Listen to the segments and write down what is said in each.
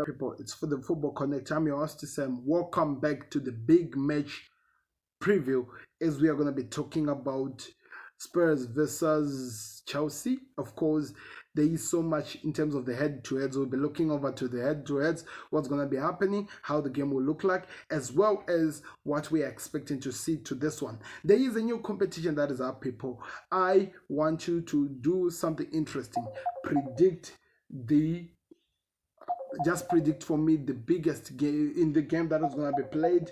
People, it's for the Football Connect. I'm your host Sam. Welcome back to the big match preview, as we are going to be talking about Spurs versus Chelsea. Of course, there is so much in terms of the head-to-heads. We'll be looking over to the head-to-heads, what's going to be happening, how the game will look like, as well as what we are expecting to see to this one. There is a new competition that is up, people. I want you to do something interesting. Predict for me the biggest game in the game that is going to be played.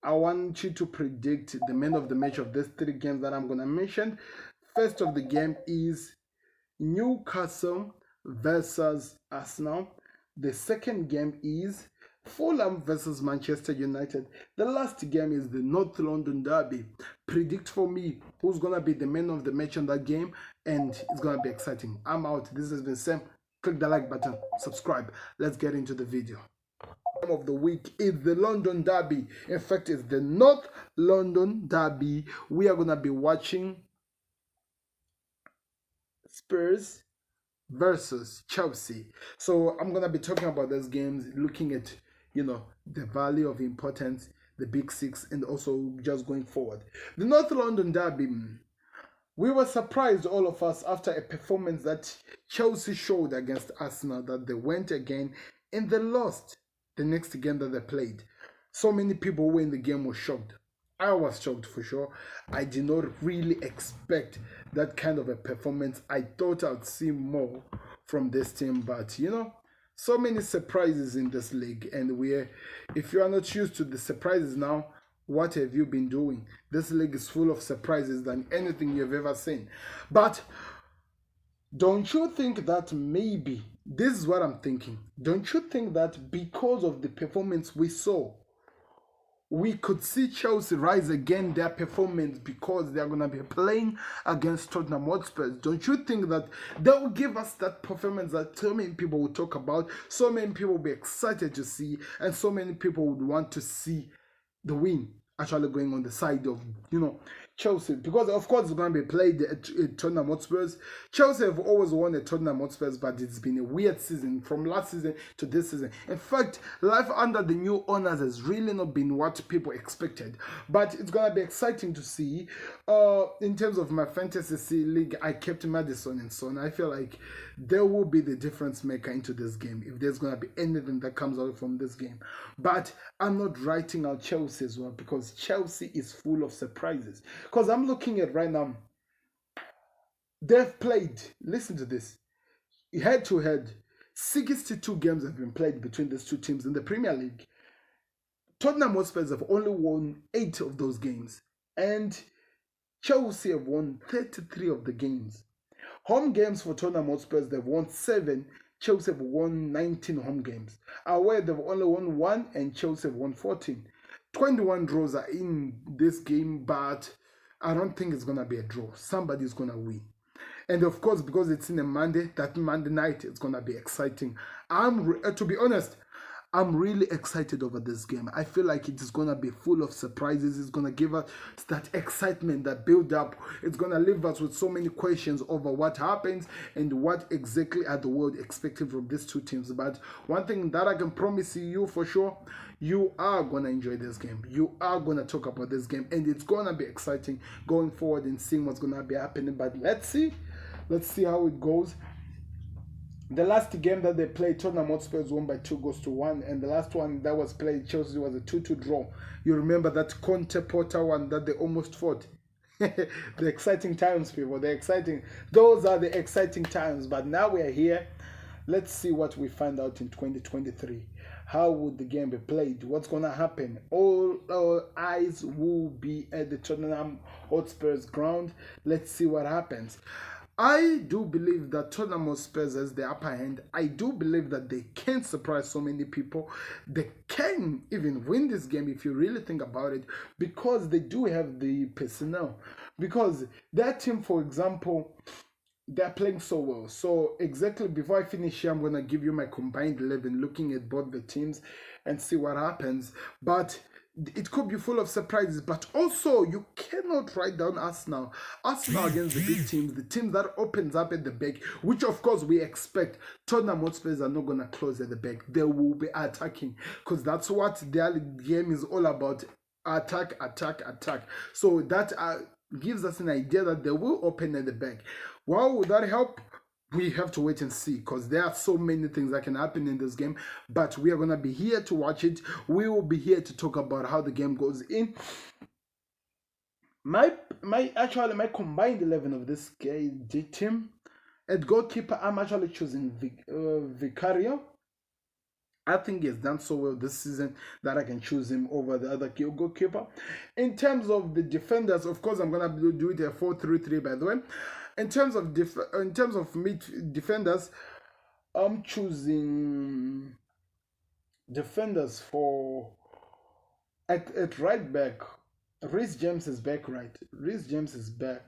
I want you to predict the man of the match of these three games that I'm going to mention. First of the game is Newcastle versus Arsenal. The second game is Fulham versus Manchester United. The last game is the North London Derby. Predict for me who's going to be the man of the match in that game, and it's going to be exciting. I'm out. This has been Sam. Click the like button, subscribe. Let's get into the video. Of the week is the London Derby. In fact, it's the North London Derby. We are going to be watching Spurs versus Chelsea. So I'm going to be talking about those games, looking at, the value of importance, the big six, and also just going forward. The North London Derby. We were surprised, all of us, after a performance that Chelsea showed against Arsenal, that they went again and they lost the next game that they played. So many people who were in the game were shocked. I was shocked for sure. I did not really expect that kind of a performance. I thought I'd see more from this team, but so many surprises in this league. And if you are not used to the surprises now, what have you been doing? This league is full of surprises than anything you've ever seen. But don't you think that maybe, this is what I'm thinking, don't you think that because of the performance we saw, we could see Chelsea rise again their performance because they're going to be playing against Tottenham Hotspur? Don't you think that they will give us that performance that so many people will talk about, so many people will be excited to see, and so many people would want to see the win actually going on the side of Chelsea, because of course it's going to be played at Tottenham Hotspurs. Chelsea have always won at Tottenham Hotspurs, but it's been a weird season from last season to this season. In fact, life under the new owners has really not been what people expected, but it's going to be exciting to see. In terms of my fantasy league, I kept Madison and Son. I feel like they will be the difference maker into this game if there's going to be anything that comes out from this game. But I'm not writing out Chelsea as well, because Chelsea is full of surprises. Because I'm looking at right now, they've played, listen to this, head to head, 62 games have been played between these two teams in the Premier League. Tottenham Hotspurs have only won 8 of those games, and Chelsea have won 33 of the games. Home games for Tottenham Hotspurs, they've won 7. Chelsea have won 19 home games. Away, they've only won 1, and Chelsea have won 14. 21 draws are in this game, but I don't think it's going to be a draw. Somebody's going to win. And of course, because it's in a Monday, that Monday night, it's going to be exciting. To be honest, I'm really excited over this game. I feel like it is going to be full of surprises. It's going to give us that excitement, that build up. It's going to leave us with so many questions over what happens and what exactly are the world expecting from these two teams. But one thing that I can promise you for sure, you are going to enjoy this game. You are going to talk about this game, and it's going to be exciting going forward and seeing what's going to be happening. But let's see how it goes. The last game that they played, Tottenham Hotspurs won by 2-1, and the last one that was played, Chelsea, was a 2-2 draw. You remember that Conte Porter one that they almost fought? The exciting times, people. The exciting. Those are the exciting times. But now we are here. Let's see what we find out in 2023. How would the game be played? What's going to happen? All eyes will be at the Tottenham Hotspurs ground. Let's see what happens. I do believe that Tottenham Hotspur has the upper hand. I do believe that they can surprise so many people. They can even win this game if you really think about it, because they do have the personnel. Because that team, for example, they're playing so well. So exactly before I finish here, I'm going to give you my combined 11, looking at both the teams and see what happens. But it could be full of surprises, but also you cannot write down Arsenal. Arsenal against the big teams, the team that opens up at the back, which of course we expect. Tottenham Hotspurs are not going to close at the back. They will be attacking because that's what their game is all about. Attack, attack, attack. So that gives us an idea that they will open at the back. Well, will that help? We have to wait and see because there are so many things that can happen in this game, but we are going to be here to watch it. We will be here to talk about how the game goes in. My combined 11 of this team. At goalkeeper, I'm actually choosing Vicario. I think he's done so well this season that I can choose him over the other goalkeeper. In terms of the defenders, of course, I'm gonna do it a 4-3-3. By the way, in terms of mid defenders, I'm choosing defenders for at right back. Reece James is back, right? Reece James is back.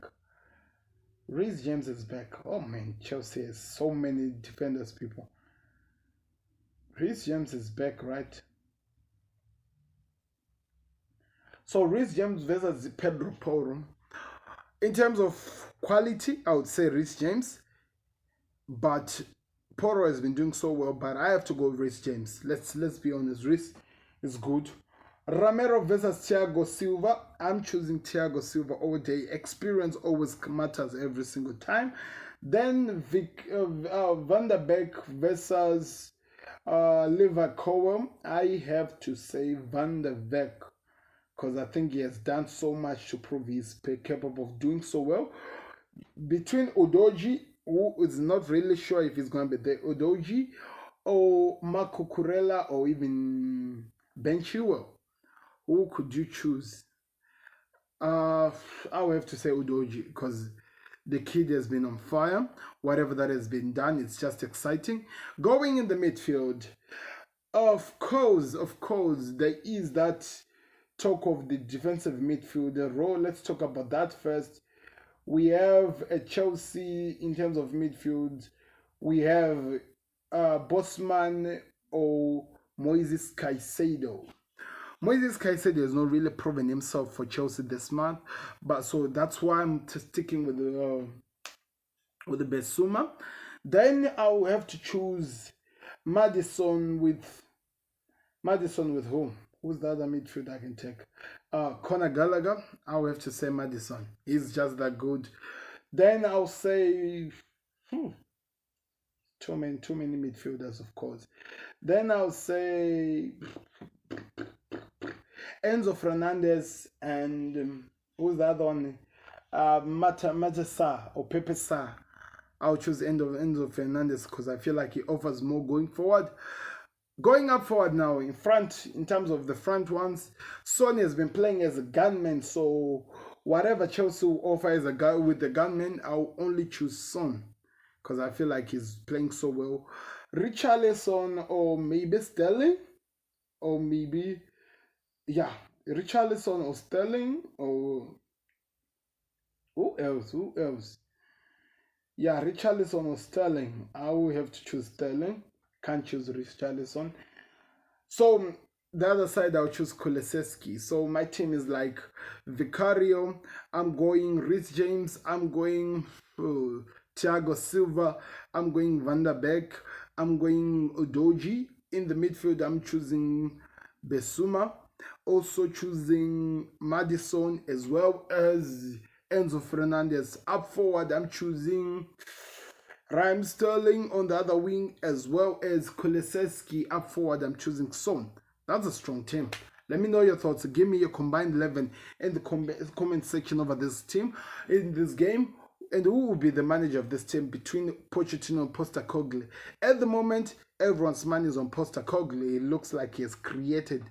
Reece James is back. Oh man, Chelsea has so many defenders, people. Reece James is back, right? So Reece James versus Pedro Porro. In terms of quality, I would say Reece James. But Porro has been doing so well, but I have to go with Reece James. Let's be honest. Reece is good. Romero versus Thiago Silva. I'm choosing Thiago Silva all day. Experience always matters every single time. Then Van der Beek versus Liverpool. I have to say Van der Beek because I think he has done so much to prove he's capable of doing so well. Between Udogie, who is not really sure if he's going to be there, Udogie, or Marco Kurela, or even Ben Chilwell. Who could you choose? I will have to say Udogie because the kid has been on fire. Whatever that has been done, it's just exciting. Going in the midfield, of course, there is that talk of the defensive midfielder role. Let's talk about that first. We have a Chelsea in terms of midfield. We have Bosman or Moises Caicedo. Moises Caicedo has not really proven himself for Chelsea this month, but so that's why I'm sticking with the Besuma. Then I'll have to choose Madison with whom? Who's the other midfield I can take? Conor Gallagher. I'll have to say Madison. He's just that good. Then I'll say too many midfielders, of course. Then I'll say Enzo Fernandez and who's the other one? Mata Sa or Pepe Sa. I'll choose Enzo Fernandez because I feel like he offers more going forward. Going up forward now, in front, in terms of the front ones, Son has been playing as a gunman, so whatever Chelsea will offer as a guy with the gunman, I'll only choose Son because I feel like he's playing so well. Richarlison or maybe Sterling, or maybe, yeah, Richarlison or Sterling, or who else? Yeah, Richarlison or Sterling. I will have to choose Sterling. Can't choose Richarlison. So the other side, I'll choose Kulusevski. So my team is like Vicario. I'm going Reece James. I'm going Thiago Silva. I'm going Van der Beek. I'm going Udogie. In the midfield, I'm choosing Besuma. Also choosing Madison as well as Enzo Fernandez. Up forward, I'm choosing Raheem Sterling on the other wing as well as Kulusevski. Up forward, I'm choosing Son. That's a strong team. Let me know your thoughts. Give me your combined 11 in the comment section over this team in this game. And who will be the manager of this team between Pochettino and Postecoglou? At the moment, everyone's money is on Postecoglou. It looks like he has created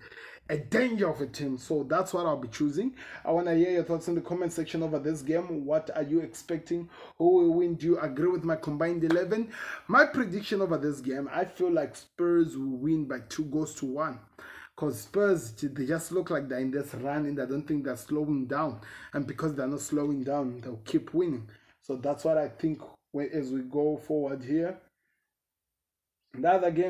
a danger of a team. So that's what I'll be choosing. I want to hear your thoughts in the comment section over this game. What are you expecting? Who will win? Do you agree with my combined 11? My prediction over this game, I feel like Spurs will win by 2-1. Because Spurs, they just look like they're in this run and I don't think they're slowing down. And because they're not slowing down, they'll keep winning. So that's what I think as we go forward here. The other game.